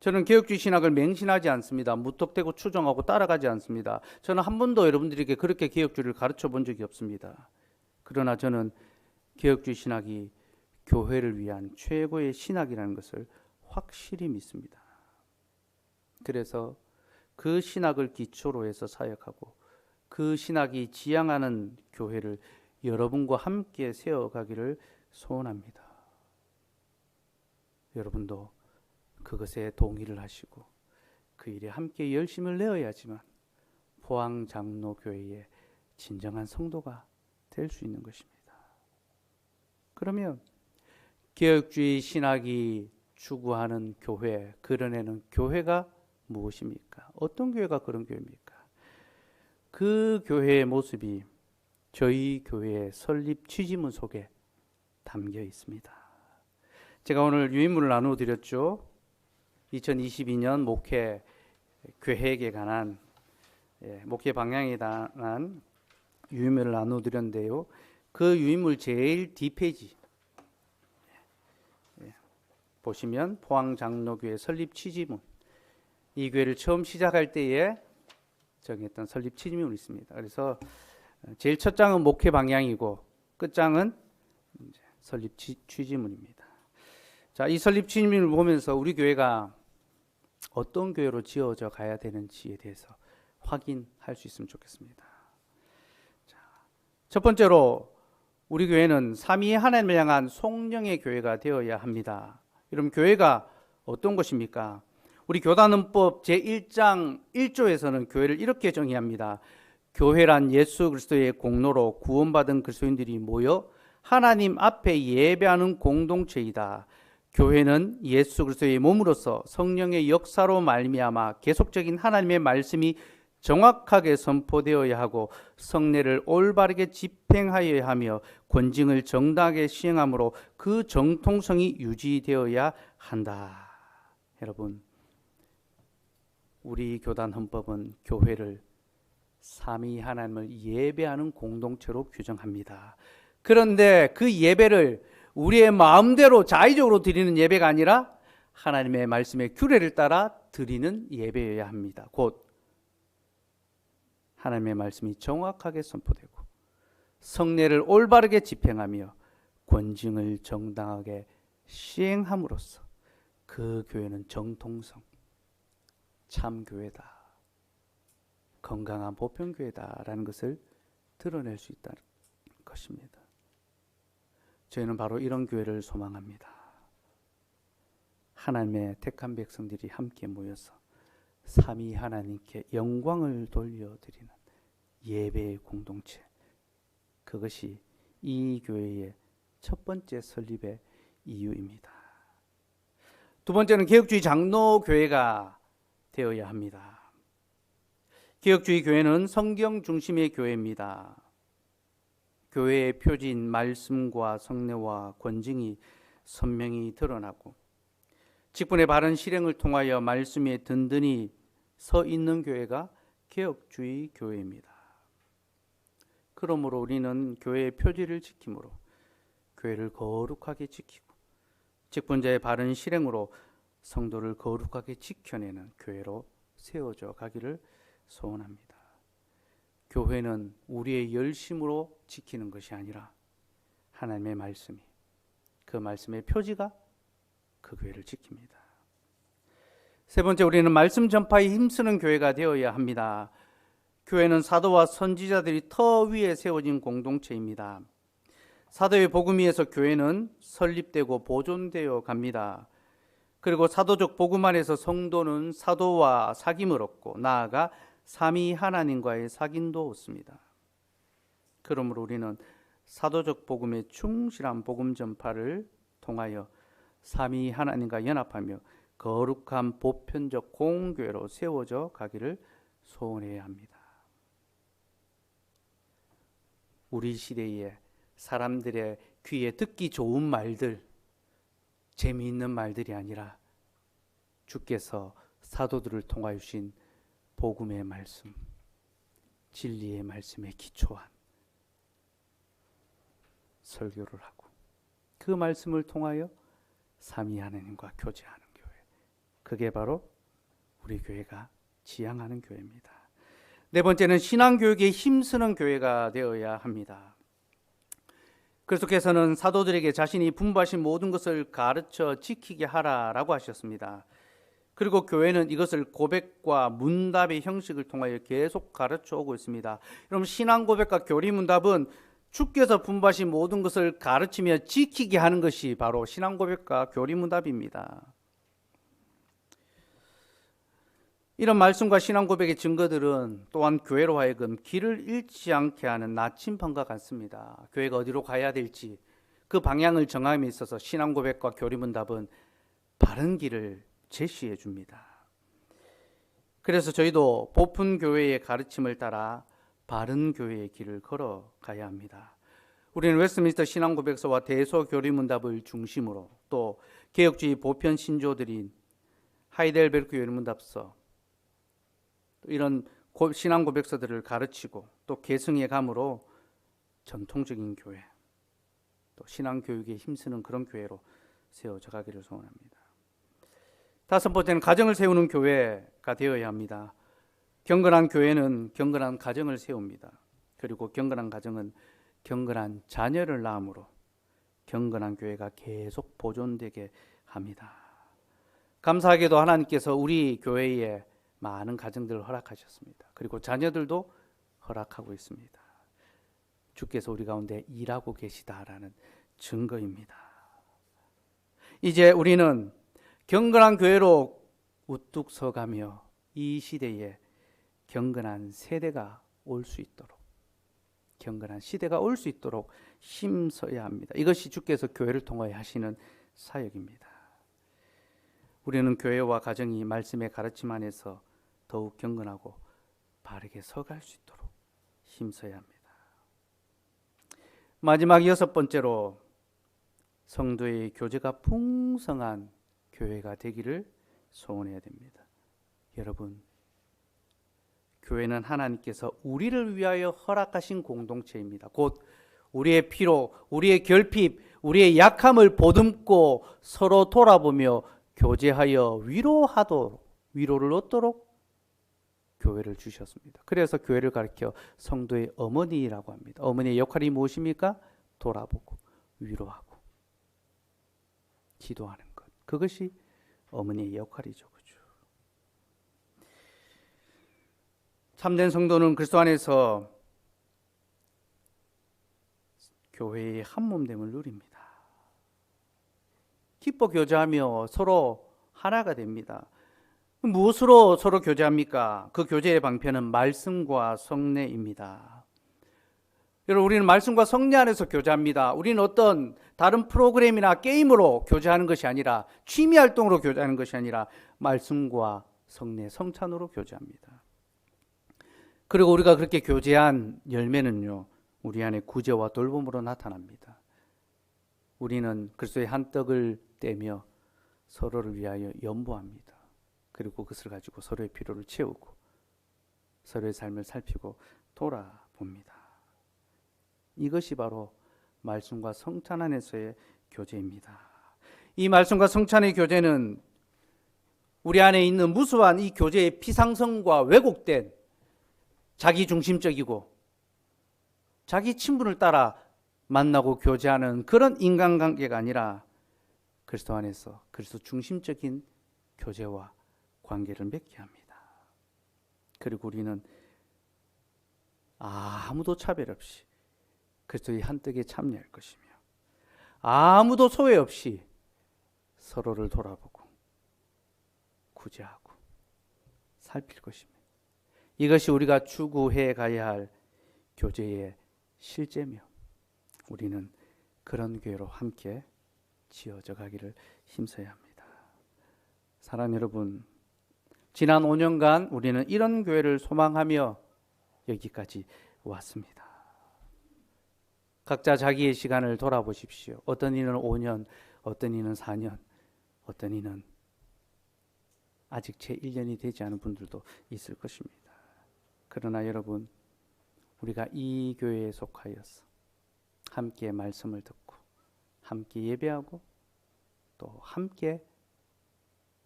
저는 개혁주의 신학을 맹신하지 않습니다. 무턱대고 추종하고 따라가지 않습니다. 저는 한 번도 여러분들에게 그렇게 개혁주의를 가르쳐 본 적이 없습니다. 그러나 저는 개혁주의 신학이 교회를 위한 최고의 신학이라는 것을 확실히 믿습니다. 그래서 그 신학을 기초로 해서 사역하고 그 신학이 지향하는 교회를 여러분과 함께 세워가기를 소원합니다. 여러분도 그것에 동의를 하시고 그 일에 함께 열심을 내어야지만 포항장로교회의 진정한 성도가 될 수 있는 것입니다. 그러면 개혁주의 신학이 추구하는 교회, 그려내는 교회가 무엇입니까? 어떤 교회가 그런 교회입니까? 그 교회의 모습이 저희 교회의 설립 취지문 속에 담겨 있습니다. 제가 오늘 유인물을 나누어 드렸죠. 2022년 목회 계획에 관한 목회 방향에 관한 유인물을 나누어 드렸는데요. 그 유인물 제일 뒷페이지 보시면 포항장로교회 설립 취지문, 이 교회를 처음 시작할 때에 정했던 설립 취지문이 있습니다. 그래서 제일 첫 장은 목회 방향이고 끝장은 설립 취지문입니다. 자, 이 설립 취지문을 보면서 우리 교회가 어떤 교회로 지어져 가야 되는지에 대해서 확인할 수 있으면 좋겠습니다. 자, 첫 번째로 우리 교회는 삼위 하나님을 향한 성령의 교회가 되어야 합니다. 여러분, 교회가 어떤 것입니까? 우리 교단헌법 제1장 1조에서는 교회를 이렇게 정의합니다. 교회란 예수 그리스도의 공로로 구원받은 그리스도인들이 모여 하나님 앞에 예배하는 공동체이다. 교회는 예수 그리스도의 몸으로서 성령의 역사로 말미암아 계속적인 하나님의 말씀이 정확하게 선포되어야 하고 성례를 올바르게 집행하여야 하며 권징을 정당하게 시행함으로 그 정통성이 유지되어야 한다. 여러분, 우리 교단 헌법은 교회를 삼위 하나님을 예배하는 공동체로 규정합니다. 그런데 그 예배를 우리의 마음대로 자의적으로 드리는 예배가 아니라 하나님의 말씀의 규례를 따라 드리는 예배여야 합니다. 곧 하나님의 말씀이 정확하게 선포되고 성례를 올바르게 집행하며 권징을 정당하게 시행함으로써 그 교회는 정통성, 참교회다, 건강한 보편교회다라는 것을 드러낼 수 있다는 것입니다. 저희는 바로 이런 교회를 소망합니다. 하나님의 택한 백성들이 함께 모여서 삼위 하나님께 영광을 돌려드리는 예배의 공동체, 그것이 이 교회의 첫 번째 설립의 이유입니다. 두 번째는 개혁주의 장로교회가 되어야 합니다. 개혁주의 교회는 성경 중심의 교회입니다. 교회의 표지인 말씀과 성례와 권징이 선명히 드러나고 직분의 바른 실행을 통하여 말씀에 든든히 서 있는 교회가 개혁주의 교회입니다. 그러므로 우리는 교회의 표지를 지킴으로 교회를 거룩하게 지키고 직분자의 바른 실행으로 성도를 거룩하게 지켜내는 교회로 세워져 가기를 소원합니다. 교회는 우리의 열심으로 지키는 것이 아니라 하나님의 말씀이, 그 말씀의 표지가 그 교회를 지킵니다. 세 번째, 우리는 말씀 전파에 힘쓰는 교회가 되어야 합니다. 교회는 사도와 선지자들이 터 위에 세워진 공동체입니다. 사도의 복음 위에서 교회는 설립되고 보존되어 갑니다. 그리고 사도적 복음 안에서 성도는 사도와 사귐을 얻고 나아가 삼위 하나님과의 사귐도 얻습니다. 그러므로 우리는 사도적 복음에 충실한 복음 전파를 통하여 삼위 하나님과 연합하며 거룩한 보편적 공교회로 세워져 가기를 소원해야 합니다. 우리 시대에 사람들의 귀에 듣기 좋은 말들, 재미있는 말들이 아니라 주께서 사도들을 통하여 주신 복음의 말씀, 진리의 말씀에 기초한 설교를 하고 그 말씀을 통하여 삼위 하나님과 교제하는 교회, 그게 바로 우리 교회가 지향하는 교회입니다. 네 번째는 신앙교육에 힘쓰는 교회가 되어야 합니다. 그리스도께서는 사도들에게 자신이 분부하신 모든 것을 가르쳐 지키게 하라라고 하셨습니다. 그리고 교회는 이것을 고백과 문답의 형식을 통하여 계속 가르쳐 오고 있습니다. 여러분, 신앙 고백과 교리 문답은 주께서 분부하신 모든 것을 가르치며 지키게 하는 것이 바로 신앙 고백과 교리 문답입니다. 이런 말씀과 신앙 고백의 증거들은 또한 교회로 하여금 길을 잃지 않게 하는 나침반과 같습니다. 교회가 어디로 가야 될지 그 방향을 정함에 있어서 신앙 고백과 교리 문답은 바른 길을 제시해 줍니다. 그래서 저희도 보픈 교회의 가르침을 따라 바른 교회의 길을 걸어가야 합니다. 우리는 웨스트민스터 신앙 고백서와 대소 교리 문답을 중심으로 또 개혁주의 보편 신조들인 하이델베르크 교리 문답서, 이런 신앙 고백서들을 가르치고 또 계승해 감으로 전통적인 교회, 또 신앙 교육에 힘쓰는 그런 교회로 세워져 가기를 소원합니다. 다섯 번째는 가정을 세우는 교회가 되어야 합니다. 경건한 교회는 경건한 가정을 세웁니다. 그리고 경건한 가정은 경건한 자녀를 낳음으로 경건한 교회가 계속 보존되게 합니다. 감사하게도 하나님께서 우리 교회에 많은 가정들을 허락하셨습니다. 그리고 자녀들도 허락하고 있습니다. 주께서 우리 가운데 일하고 계시다라는 증거입니다. 이제 우리는 경건한 교회로 우뚝 서가며 이 시대에 경건한 세대가 올 수 있도록, 경건한 시대가 올 수 있도록 힘써야 합니다. 이것이 주께서 교회를 통하여 하시는 사역입니다. 우리는 교회와 가정이 말씀의 가르침 안에서 더욱 경건하고 바르게 서갈 수 있도록 힘써야 합니다. 마지막 여섯 번째로 성도의 교제가 풍성한 교회가 되기를 소원해야 됩니다. 여러분, 교회는 하나님께서 우리를 위하여 허락하신 공동체입니다. 곧 우리의 피로, 우리의 결핍, 우리의 약함을 보듬고 서로 돌아보며 교제하여 위로를 얻도록 교회를 주셨습니다. 그래서 교회를 가리켜 성도의 어머니라고 합니다. 어머니의 역할이 무엇입니까? 돌아보고 위로하고 기도하는 것. 그것이 어머니의 역할이죠. 그죠? 참된 성도는 그리스도 안에서 교회의 한몸됨을 누립니다. 기뻐 교제하며 서로 하나가 됩니다. 무엇으로 서로 교제합니까? 그 교제의 방편은 말씀과 성례입니다. 여러분, 우리는 말씀과 성례 안에서 교제합니다. 우리는 어떤 다른 프로그램이나 게임으로 교제하는 것이 아니라, 취미 활동으로 교제하는 것이 아니라 말씀과 성례, 성찬으로 교제합니다. 그리고 우리가 그렇게 교제한 열매는요, 우리 안에 구제와 돌봄으로 나타납니다. 우리는 그리스도의 한 떡을 떼며 서로를 위하여 연보합니다. 그리고 그것을 가지고 서로의 필요를 채우고 서로의 삶을 살피고 돌아봅니다. 이것이 바로 말씀과 성찬 안에서의 교제입니다. 이 말씀과 성찬의 교제는 우리 안에 있는 무수한 이 교제의 피상성과 왜곡된 자기중심적이고 자기 친분을 따라 만나고 교제하는 그런 인간관계가 아니라 그리스도 안에서 그리스도 중심적인 교제와 관계를 맺게 합니다. 그리고 우리는 아무도 차별 없이 그리스도의 한 떡에 참여할 것이며 아무도 소외 없이 서로를 돌아보고 구제하고 살필 것입니다. 이것이 우리가 추구해 가야 할 교제의 실제며 우리는 그런 교회로 함께 지어져 가기를 힘써야 합니다. 사랑하는 여러분, 지난 5년간 우리는 이런 교회를 소망하며 여기까지 왔습니다. 각자 자기의 시간을 돌아보십시오. 어떤 이는 5년, 어떤 이는 4년, 어떤 이는 아직 채 1년이 되지 않은 분들도 있을 것입니다. 그러나 여러분, 우리가 이 교회에 속하여서 함께 말씀을 듣고 함께 예배하고 또 함께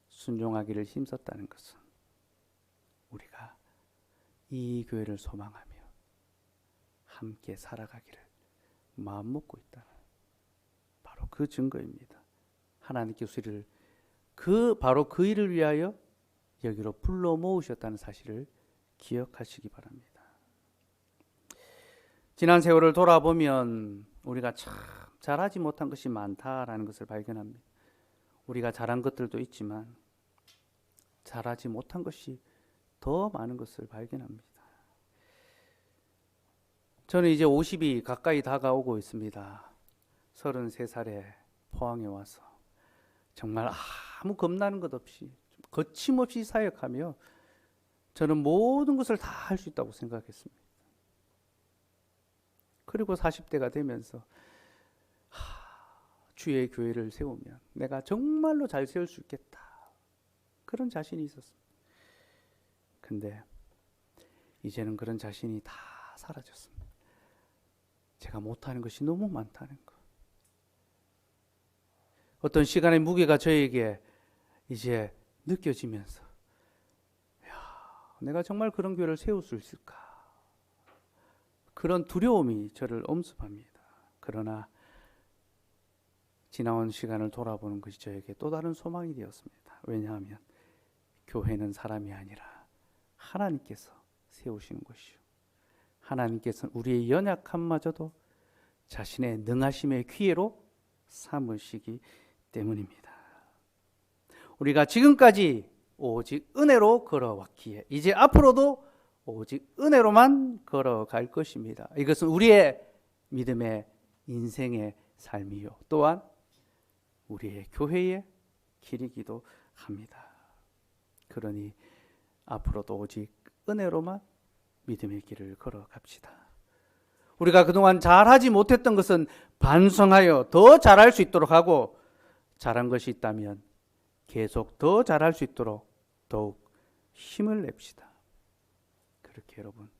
순종하기를 힘썼다는 것은 우리가 이 교회를 소망하며 함께 살아가기를 마음먹고 있다는 바로 그 증거입니다. 하나님께서 우리를 바로 그 일을 위하여 여기로 불러 모으셨다는 사실을 기억하시기 바랍니다. 지난 세월을 돌아보면 우리가 참 잘하지 못한 것이 많다라는 것을 발견합니다. 우리가 잘한 것들도 있지만 잘하지 못한 것이 더 많은 것을 발견합니다. 저는 이제 50이 가까이 다가오고 있습니다. 33살에 포항에 와서 정말 아무 겁나는 것 없이 거침없이 사역하며 저는 모든 것을 다 할 수 있다고 생각했습니다. 그리고 40대가 되면서 주의 교회를 세우면 내가 정말로 잘 세울 수 있겠다, 그런 자신이 있었습니다. 근데 이제는 그런 자신이 다 사라졌습니다. 제가 못하는 것이 너무 많다는 것. 어떤 시간의 무게가 저에게 이제 느껴지면서 내가 정말 그런 교회를 세울 수 있을까, 그런 두려움이 저를 엄습합니다. 그러나 지나온 시간을 돌아보는 것이 저에게 또 다른 소망이 되었습니다. 왜냐하면 교회는 사람이 아니라 하나님께서 세우시는 것이요, 하나님께서는 우리의 연약함마저도 자신의 능하심의 기회로 삼으시기 때문입니다. 우리가 지금까지 오직 은혜로 걸어왔기에 이제 앞으로도 오직 은혜로만 걸어갈 것입니다. 이것은 우리의 믿음의 인생의 삶이요, 또한 우리의 교회의 길이기도 합니다. 그러니 앞으로도 오직 은혜로만 믿음의 길을 걸어갑시다. 우리가 그동안 잘하지 못했던 것은 반성하여 더 잘할 수 있도록 하고, 잘한 것이 있다면 계속 더 잘할 수 있도록 더욱 힘을 냅시다. 그렇게 여러분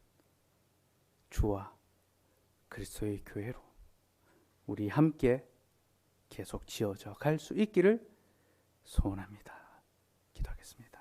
주와 그리스도의 교회로 우리 함께 계속 지어져 갈 수 있기를 소원합니다. 기도하겠습니다.